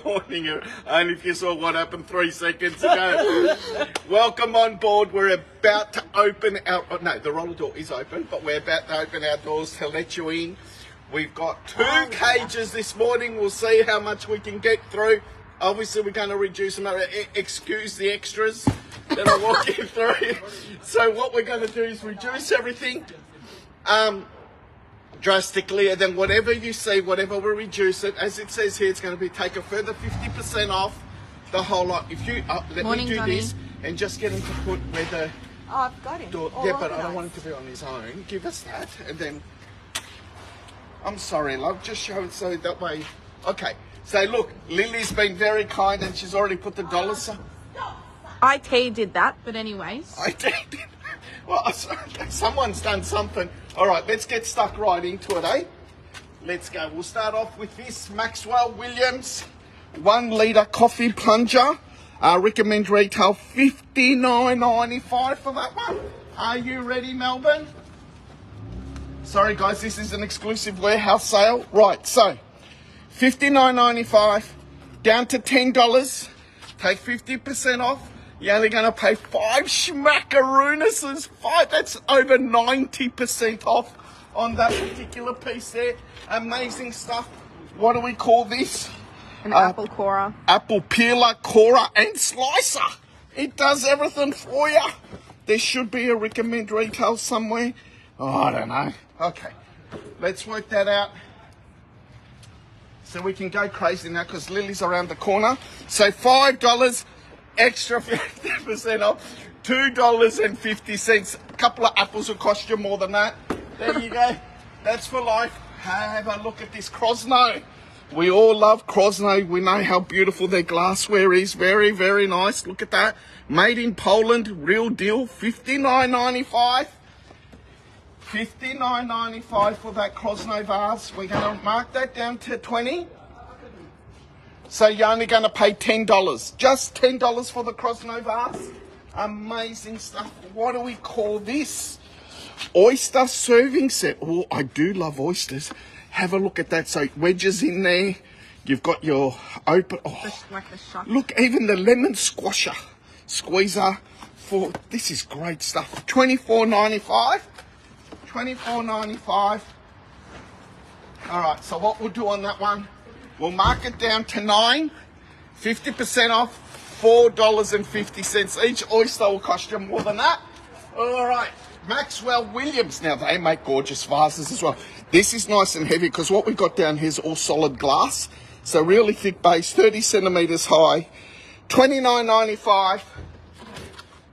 morning, only if you saw what happened 3 seconds ago. Welcome on board. We're about to open our... Oh, no, the roller door is open, but we're about to open our doors to let you in. We've got 2 cages this morning. We'll see how much we can get through. Obviously, we're going to reduce them. Excuse the extras that are walking through. So what we're going to do is reduce everything drastically, and then whatever you see, whatever we reduce it, as it says here, it's going to be take a further 50% off the whole lot. If you let me do Johnny. this and just get him to put where the I've got him. door, yeah, but I don't want him to be on his own. Give us that, and then I'm sorry, love. Just show it so that way. Okay. So look, Lily's been very kind, and she's already put the dollars. IT did that, but anyways. I did. Well, someone's done something. All right, let's get stuck right into it, eh? Let's go. We'll start off with this Maxwell Williams 1 litre coffee plunger. Recommend retail $59.95 for that one. Are you ready, Melbourne? Sorry, guys, this is an exclusive warehouse sale. Right, so $59.95 down to $10. Take 50% off. You're only going to pay 5 schmackaroonuses. 5, that's over 90% off on that particular piece there. Amazing stuff. What do we call this? An apple corer. Apple peeler, corer, and slicer. It does everything for you. There should be a recommend retail somewhere. Oh, I don't know. Okay, let's work that out. So we can go crazy now because Lily's around the corner. So $5 extra 50% off, $2.50. A couple of apples will cost you more than that. There you go. That's for life. Have a look at this Krosno. We all love Krosno. We know how beautiful their glassware is. Very, very nice. Look at that. Made in Poland. Real deal. $59.95. $59.95 for that Krosno vase. We're going to mark that down to 20. So you're only going to pay $10. Just $10 for the Krosno vase. Amazing stuff. What do we call this? Oyster serving set. Oh, I do love oysters. Have a look at that. So wedges in there. You've got your open... Oh, Like the shot. look, even the lemon squeezer. For this is great stuff. $24.95. $24.95. All right, so what we'll do on that one, we'll mark it down to 9, 50% off, $4.50. Each oyster will cost you more than that. All right, Maxwell Williams. Now, they make gorgeous vases as well. This is nice and heavy because what we've got down here is all solid glass. So really thick base, 30 centimetres high, $29.95.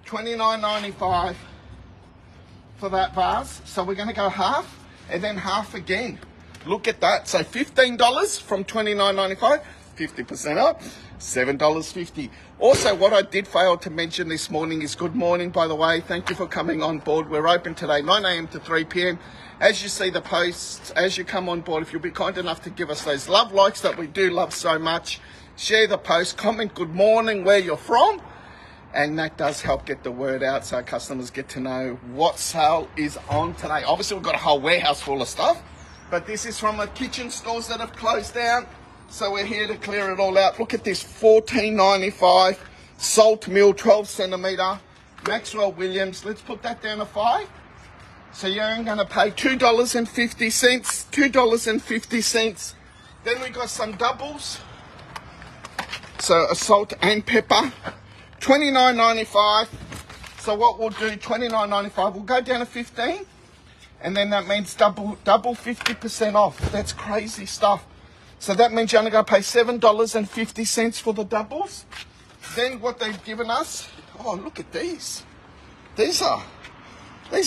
$29.95 for that vase. So we're going to go half and then half again. Look at that. So $15 from $29.95, 50% up, $7.50. Also, what I did fail to mention this morning is good morning, by the way. Thank you for coming on board. We're open today, 9 a.m. to 3 p.m. As you see the posts, as you come on board, if you'll be kind enough to give us those love likes that we do love so much, share the post, comment good morning, where you're from. And that does help get the word out so our customers get to know what sale is on today. Obviously, we've got a whole warehouse full of stuff, but this is from the kitchen stores that have closed down. So we're here to clear it all out. Look at this, $14.95, salt mill, 12 centimetre, Maxwell Williams. Let's put that down to 5. So you're going to pay $2.50, $2.50. Then we got some doubles. So a salt and pepper. $29.95. So what we'll do, $29.95, we'll go down to 15, and then that means double 50% off. That's crazy stuff. So that means you're only going to pay $7.50 for the doubles. Then what they've given us, oh, look at these. These are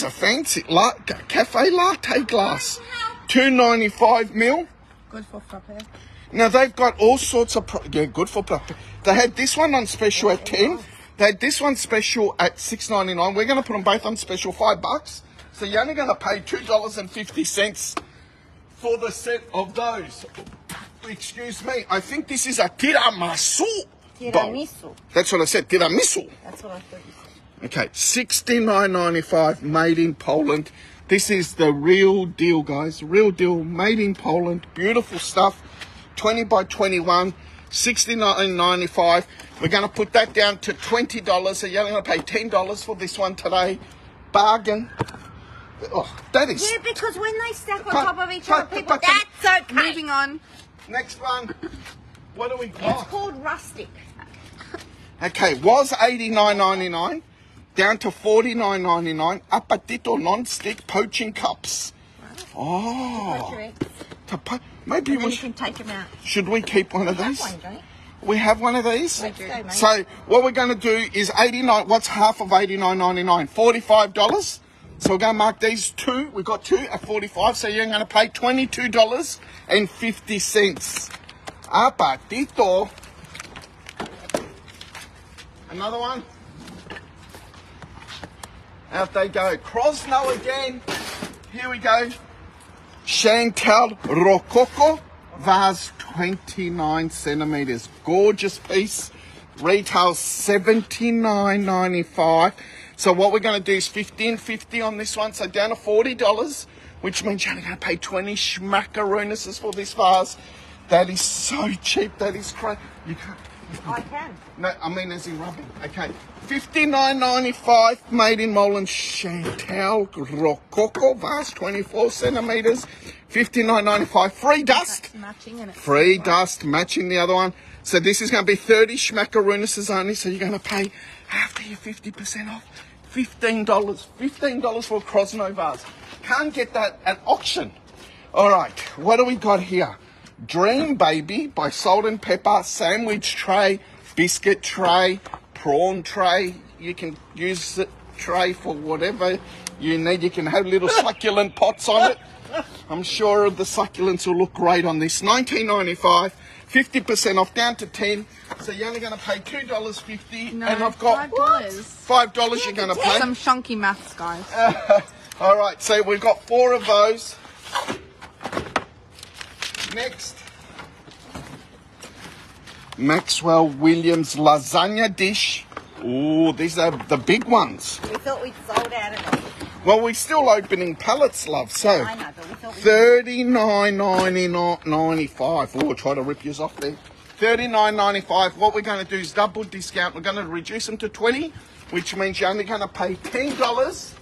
fancy cafe latte glass, $2.95 mil. Good for frappe. Now, they've got all sorts of... good for... They had this one on special at 10. They had this one special at $6.99. We're going to put them both on special, $5. So you're only going to pay $2.50 for the set of those. Excuse me. I think this is a tiramisu. Tiramisu. That's what I said, tiramisu. That's what I thought you said. Okay, $69.95, made in Poland. This is the real deal, guys. Real deal, made in Poland. Beautiful stuff. 20 by 21. $69.95. We're going to put that down to $20. So you're going to pay $10 for this one today. Bargain. Oh, that is... Yeah, because when they stack on But- top of each other, but- people, but- that's okay. Moving on. Next one. What do we It's got? called rustic. Okay, was $89.99 down to $49.99. Apatito non-stick poaching cups. Oh, Put your eggs, maybe and then we you can take them out. should we keep one of Have these? one, Johnny. We have one of these. Let's go, mate. So what we're going to do is 89. What's half of $89.99? $45. So we're going to mark these two. We've got two at 45. So you're going to pay $22.50. Apatito. Another one. Out they go. Crosno again. Here we go. Chantal Rococo vase, 29 centimeters. Gorgeous piece. Retail $79.95. So what we're going to do is $15.50 on this one. So down to $40, which means you're only going to pay 20 schmackaroonises for this vase. That is so cheap. That is crazy. You can't. I can. No, I mean as in rubbing. Okay. $59.95 made in Moulin Chantal Rococo vase, 24 centimeters. $59.95. Free dust. That's matching and it's Free dust matching the other one. So this is going to be 30 schmackaroonises only. So you're going to pay, after your 50% off, $15. $15 for a Crosno vase. Can't get that at auction. All right. What do we got here? Dream Baby by Salt and Pepper, sandwich tray, biscuit tray, prawn tray. You can use the tray for whatever you need. You can have little succulent pots on it. I'm sure the succulents will look great on this. $19.95, 50% off, down to $10. So you're only going to pay $2.50. No, and I've got $5. $5 you're going to pay. Some shonky maths, guys. All right, so we've got 4 of those. Next, Maxwell Williams lasagna dish. Ooh, these are the big ones. We thought we'd sold out of them. Well, we're still opening pallets, love. So, I know, but we thought we $39.95. Oh, try to rip yours off there. $39.95. What we're going to do is double discount. We're going to reduce them to $20, which means you're only going to pay $10.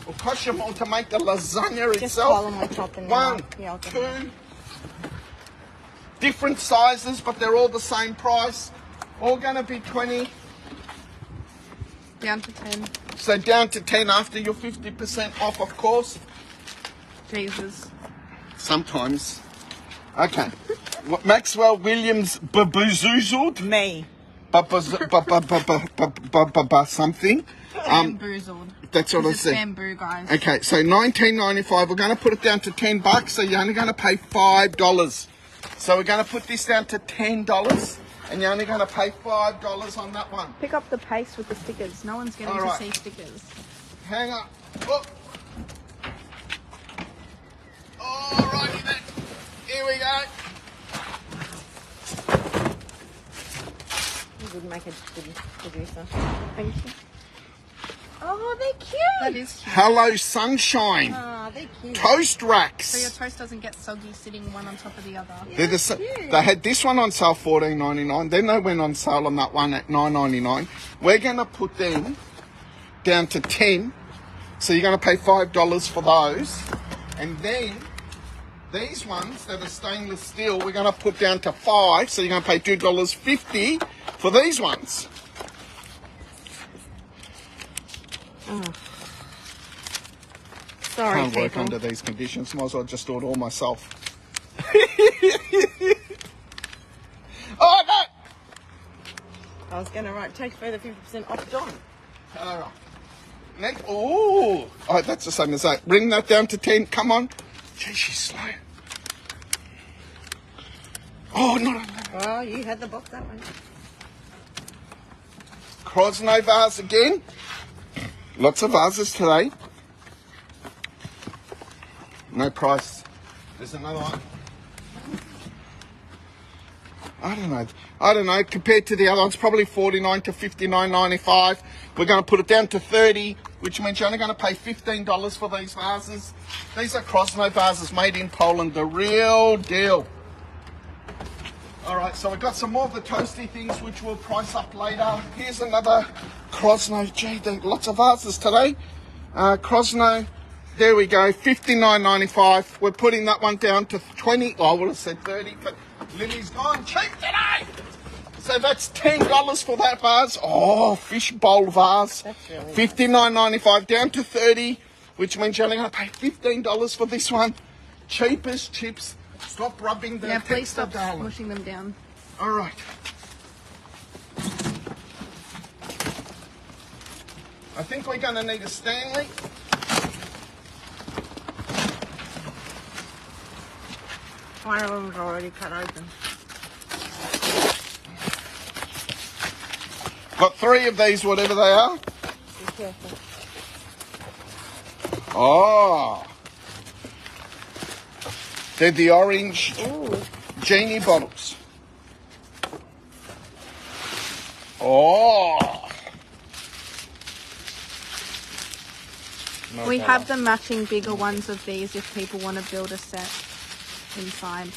It'll cost you more to make the lasagna just itself. follow my top and then One, yeah, I'll get 2, them. different sizes, but they're all the same price. All going to be 20. Down to 10. So down to 10 after your 50% off, of course. Jesus. Sometimes. Okay. What, Maxwell Williams baboozled? Me. Something. Bamboozled. That's what I This is said. bamboo, guys. Okay, so $19.95. We're going to put it down to $10, so you're only going to pay $5. So we're going to put this down to $10, and you're only going to pay $5 on that one. Pick up the paste with the stickers. No one's getting All right. to see stickers. Hang on. Oh. Alrighty then. Here we go. You would make a good producer. Thank you. Oh, they're cute. That is cute. Hello Sunshine. Oh, they're cute. Toast So your racks. toast doesn't get soggy sitting one on top of the other. They're the, they had this one on sale $14.99. Then they went on sale on that one at $9.99. We're going to put them down to $10. So you're going to pay $5 for those. And then these ones that are stainless steel, we're going to put down to $5. So you're going to pay $2.50 for these ones. Sorry, Can't work people. under these conditions. Might as well just do it all myself. Oh no! I was going to take further 50% off John. All right. Next. Ooh. Oh, that's the same as that. Bring that down to 10. Come on. Gee, she's slow. Oh, no. Oh, you had the box that way. Crosno vase again. Lots of vases today. No price. There's another one. I don't know. Compared to the other ones, probably $49 to $59.95. We're going to put it down to $30, which means you're only going to pay $15 for these vases. These are Crosno vases made in Poland, the real deal. All right, so we've got some more of the toasty things which we'll price up later. Here's another Krosno. Gee, there are lots of vases today. Krosno, there we go, $59.95. We're putting that one down to 20. Oh, I would have said 30, but Lily's gone cheap today. So that's $10 for that vase. Oh, fish bowl vase. That's really nice. $59.95 down to 30, which means you're only going to pay $15 for this one. Cheap as chips. Stop rubbing the Yeah, please texture, stop darling. mushing them down. All right. I think we're going to need a Stanley. One of them's already cut open. Got 3 of these, whatever they are. Be careful. Oh. They're the orange Ooh. genie bottles. Oh. No We bother. have the matching bigger ones of these if people want to build a set inside.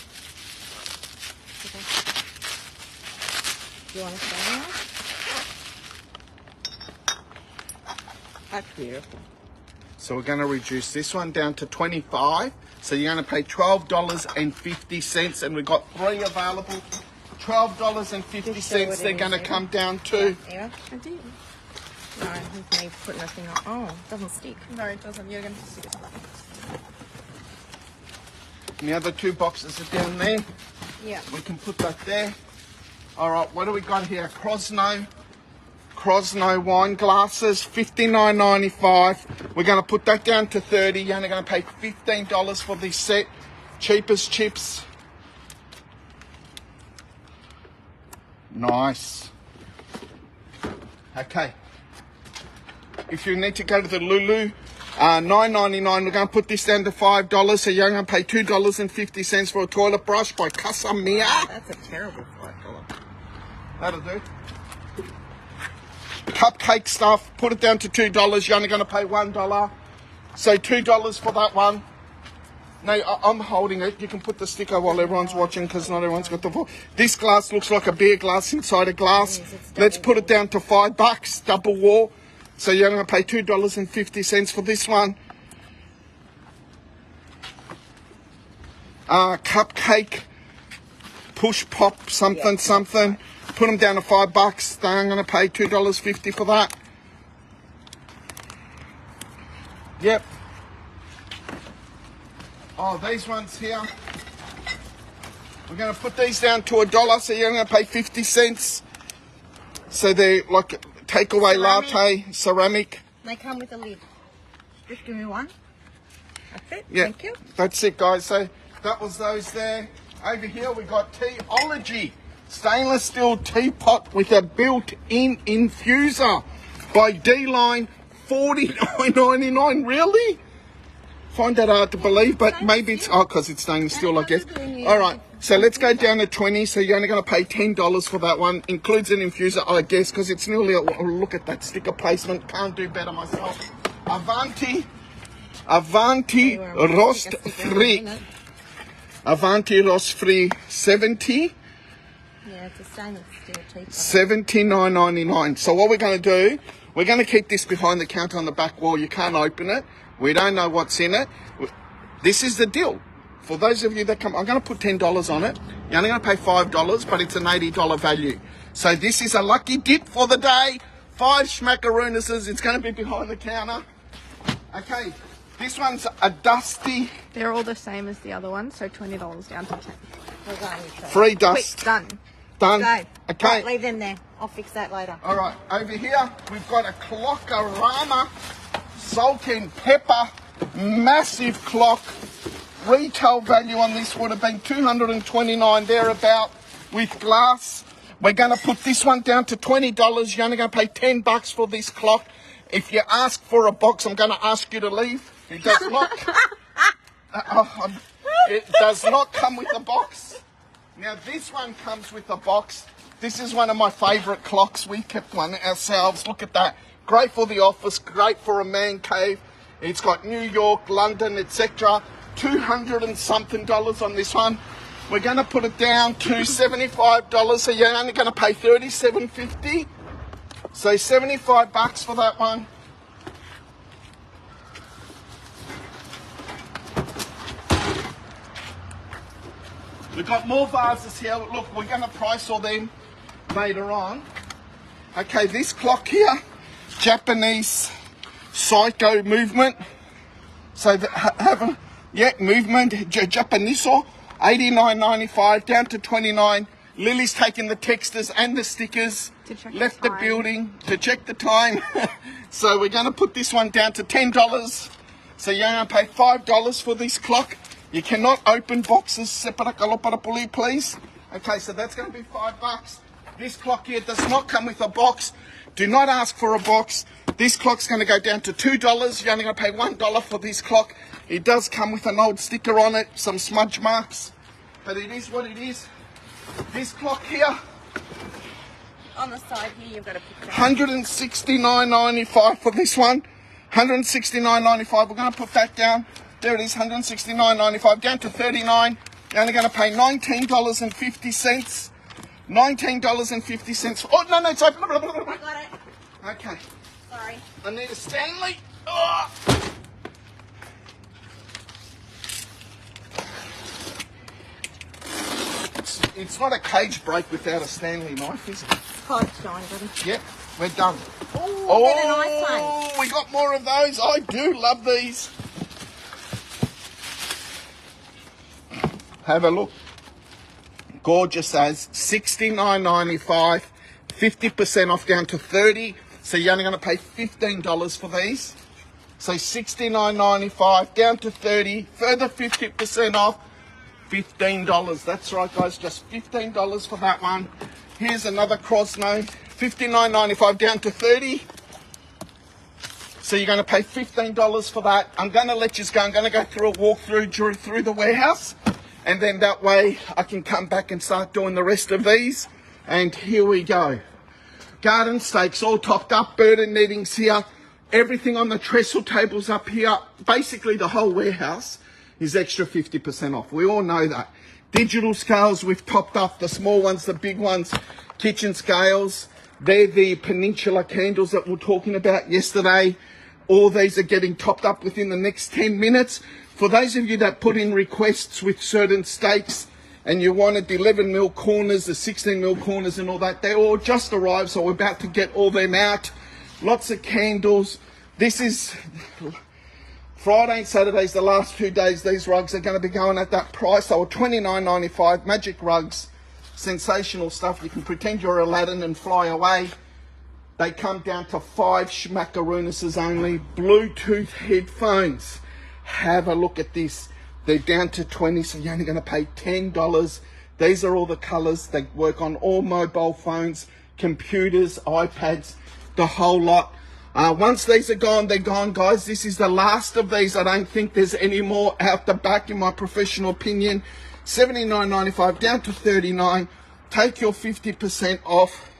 Do you want to stay in there? That's beautiful. So we're going to reduce this one down to 25. So you're going to pay $12.50, and we've got 3 available. $12.50 they're going to come down to. Yeah. I did. No, he's me putting a thing on. Oh, it doesn't stick. No, it doesn't. You're going to stick it. And the other 2 boxes are down there. Yeah. We can put that there. All right, what do we got here? Krosno wine glasses, $59.95. We're going to put that down to 30. You're only going to pay $15 for this set. Cheap as chips. Nice. Okay. If you need to go to the Lulu, $9.99. We're going to put this down to $5. So you're going to pay $2.50 for a toilet brush by Casamia. That's a terrible $5. That'll do. Cupcake stuff, put it down to $2. You're only going to pay $1. So $2 for that one. No, I'm holding it. You can put the sticker while everyone's watching because not everyone's got the... This glass looks like a beer glass inside a glass. Yes, it's Let's double put it down to $5, double wall. So you're going to pay $2.50 for this one. Cupcake, push pop, something, something. Put them down to $5. Then I'm going to pay $2.50 for that. Yep. Oh, these ones here. We're going to put these down to $1, so you're going to pay 50 cents. So they're like takeaway Ceramic. latte, ceramic. They come with a lid. Just give me one. That's it. Yeah, Thank you. that's it, guys. So that was those there. Over here we got Teaology. Stainless steel teapot with a built-in infuser by D-Line, $49.99. Really? Find that hard to believe, but maybe it's because it's stainless steel, I guess. All right, so let's go down to 20. So you're only going to pay $10 for that one. Includes an infuser, I guess, because it's nearly a look at that sticker placement. Can't do better myself. Avanti roast free. Avanti roast free 70. Yeah, it's a stainless steel teapot. $79.99. So what we're going to do, we're going to keep this behind the counter on the back wall. You can't open it. We don't know what's in it. This is the deal. For those of you that come, I'm going to put $10 on it. You're only going to pay $5, but it's an $80 value. So this is a lucky dip for the day. 5 schmackaroonuses. It's going to be behind the counter. Okay, this one's a dusty. They're all the same as the other one, so $20 down to 10. We're going with that. Free Quick, dust. done. Done. Go. Okay. Right, leave them there. I'll fix that later. All right, over here we've got a Clockarama salt and pepper massive clock. Retail value on this would have been $229 thereabout with glass. We're going to put this one down to $20. You're only going to pay $10 for this clock. If you ask for a box, I'm going to ask you to leave. It does not. It does not come with a box. Now this one comes with a box. This is one of my favourite clocks. We kept one ourselves. Look at that. Great for the office. Great for a man cave. It's got New York, London, etc. $200 and something on this one. We're going to put it down to $75, so you're only going to pay $37.50. So $75 for that one. We've got more vases here. Look, we're going to price all them later on. Okay, this clock here, Japanese Psycho movement. So haven't yet movement, Japanese, $89.95 down to $29. Lily's taking the texters and the stickers. Left the building to check the time. So we're going to put this one down to $10. So you're going to pay $5 for this clock. You cannot open boxes, please. Okay, so that's going to be $5. This clock here does not come with a box. Do not ask for a box. This clock's going to go down to $2. You're only going to pay $1 for this clock. It does come with an old sticker on it, some smudge marks, but it is what it is. This clock here, On the side here, you've got to pick that. $169.95 for this one. $169.95. We're going to put that down. There it is, $169.95 down to $39. You're only going to pay $19.50. $19.50. Oh, no, it's open. I got it. Okay. Sorry. I need a Stanley. Oh. It's not a cage break without a Stanley knife, is it? Oh, it's going, buddy. Yep, we're done. Oh, get a nice one. We got more of those. I do love these. Have a look. Gorgeous as $69.95, 50% off down to $30. So you're only going to pay $15 for these. So $69.95 down to $30, further 50% off, $15. That's right, guys, just $15 for that one. Here's another Crosno, $59.95 down to $30. So you're going to pay $15 for that. I'm going to let you go. I'm going to go through a walkthrough through the warehouse, and then that way I can come back and start doing the rest of these. And here we go. Garden stakes all topped up, bird and nettings here. Everything on the trestle tables up here. Basically the whole warehouse is extra 50% off. We all know that. Digital scales we've topped up, the small ones, the big ones, kitchen scales. They're the Peninsula candles that we were talking about yesterday. All these are getting topped up within the next 10 minutes. For those of you that put in requests with certain stakes and you wanted the 11mm corners, the 16mm corners and all that, they all just arrived, so we're about to get all them out. Lots of candles. This is Friday and Saturday's the last 2 days. These rugs are going to be going at that price. They were $29.95. Magic rugs. Sensational stuff. You can pretend you're Aladdin and fly away. They come down to 5 schmackaroonises only. Bluetooth headphones. Have a look at this. They're down to $20, so you're only going to pay $10. These are all the colours. They work on all mobile phones, computers, iPads, the whole lot. Once these are gone, they're gone, guys. This is the last of these. I don't think there's any more out the back, in my professional opinion. $79.95 down to $39. Take your 50% off.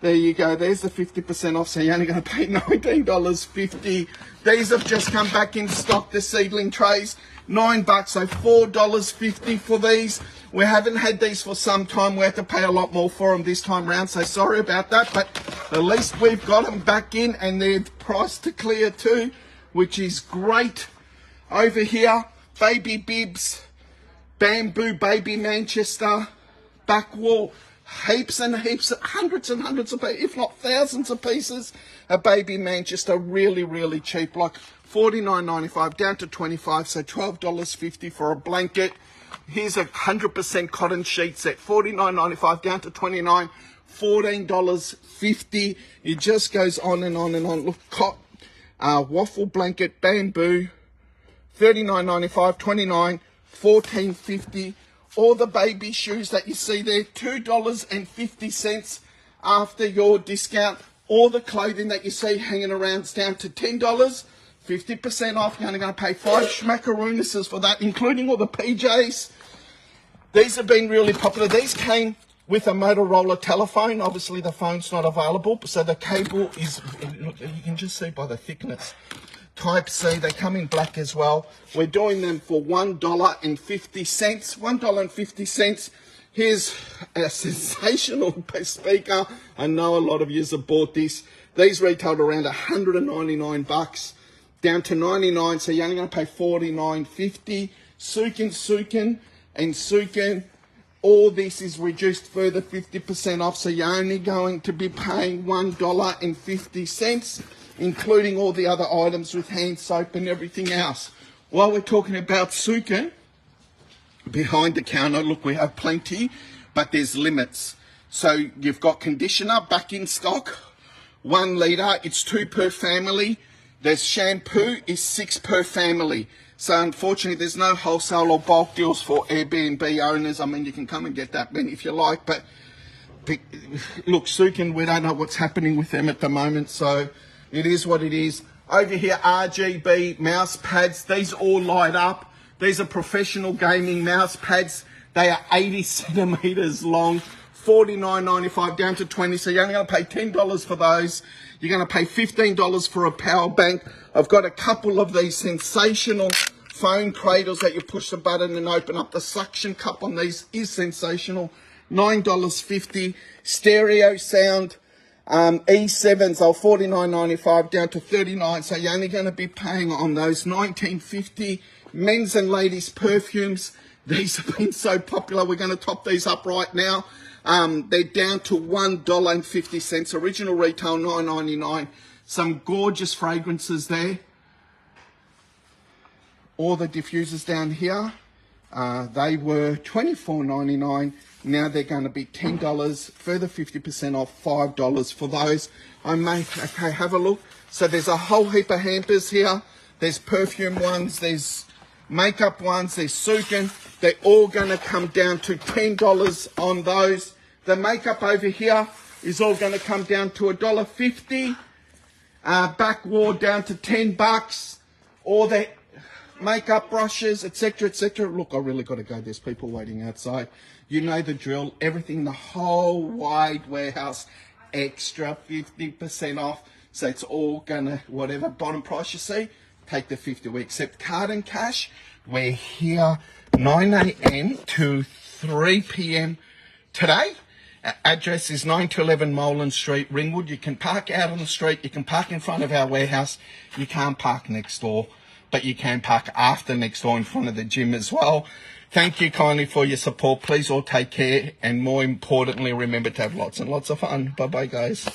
There you go. There's the 50% off. So you're only going to pay $19.50. These have just come back in stock, the seedling trays. $9, so $4.50 for these. We haven't had these for some time. We had to pay a lot more for them this time round, so sorry about that, but at least we've got them back in and they're priced to clear too, which is great. Over here, baby bibs, bamboo baby Manchester, back wall, heaps and heaps, hundreds and hundreds of, if not thousands of pieces of baby Manchester, really, really cheap, like $49.95 down to $25, so $12.50 for a blanket. Here's a 100% cotton sheet set, $49.95 down to $29, $14.50. It just goes on and on and on. Look, waffle blanket, bamboo, $39.95, $29, $14.50. All the baby shoes that you see there, $2.50 after your discount. All the clothing that you see hanging around is down to $10. 50% off. You're only going to pay 5 schmackaroonises for that, including all the PJs. These have been really popular. These came with a Motorola telephone. Obviously, the phone's not available, so the cable is, you can just see by the thickness. Type C, they come in black as well. We're doing them for $1.50. $1.50. Here's a sensational speaker. I know a lot of you have bought this. These retailed around $199, down to $99, so you're only going to pay $49.50. Sukin, and Sukin. All this is reduced further 50% off, so you're only going to be paying $1.50, including all the other items with hand soap and everything else. While we're talking about Sukin, behind the counter, look, we have plenty, but there's limits. So you've got conditioner back in stock, 1 litre, it's 2 per family. There's shampoo, is 6 per family. So unfortunately, there's no wholesale or bulk deals for Airbnb owners. I mean, you can come and get that many if you like, but look, Sukin, we don't know what's happening with them at the moment, so it is what it is. Over here, RGB mouse pads. These all light up. These are professional gaming mouse pads. They are 80 centimeters long, $49.95 down to $20. So you're only going to pay $10 for those. You're going to pay $15 for a power bank. I've got a couple of these sensational phone cradles that you push the button and open up. The suction cup on these is sensational. $9.50. Stereo sound. E7s are $49.95 down to $39. So you're only going to be paying on those $19.50. Men's and ladies perfumes. These have been so popular. We're going to top these up right now. They're down to $1.50. Original retail $9.99. Some gorgeous fragrances there. All the diffusers down here. They were $24.99. Now they're going to be $10. Further 50% off, $5 for those. Okay, have a look. So there's a whole heap of hampers here. There's perfume ones. There's makeup ones. There's Sukin. They're all going to come down to $10 on those. The makeup over here is all going to come down to $1.50. Backward down to $10. All the makeup brushes, etc., etc. Look, I really got to go. There's people waiting outside. You know the drill. Everything, the whole wide warehouse, extra 50% off. So it's all going to, whatever bottom price you see, take the 50. We accept card and cash. We're here 9 a.m. to 3 p.m. today. Our address is 9 to 11 Molan Street, Ringwood. You can park out on the street. You can park in front of our warehouse. You can't park next door, but you can park after next door in front of the gym as well. Thank you kindly for your support. Please all take care. And more importantly, remember to have lots and lots of fun. Bye-bye, guys.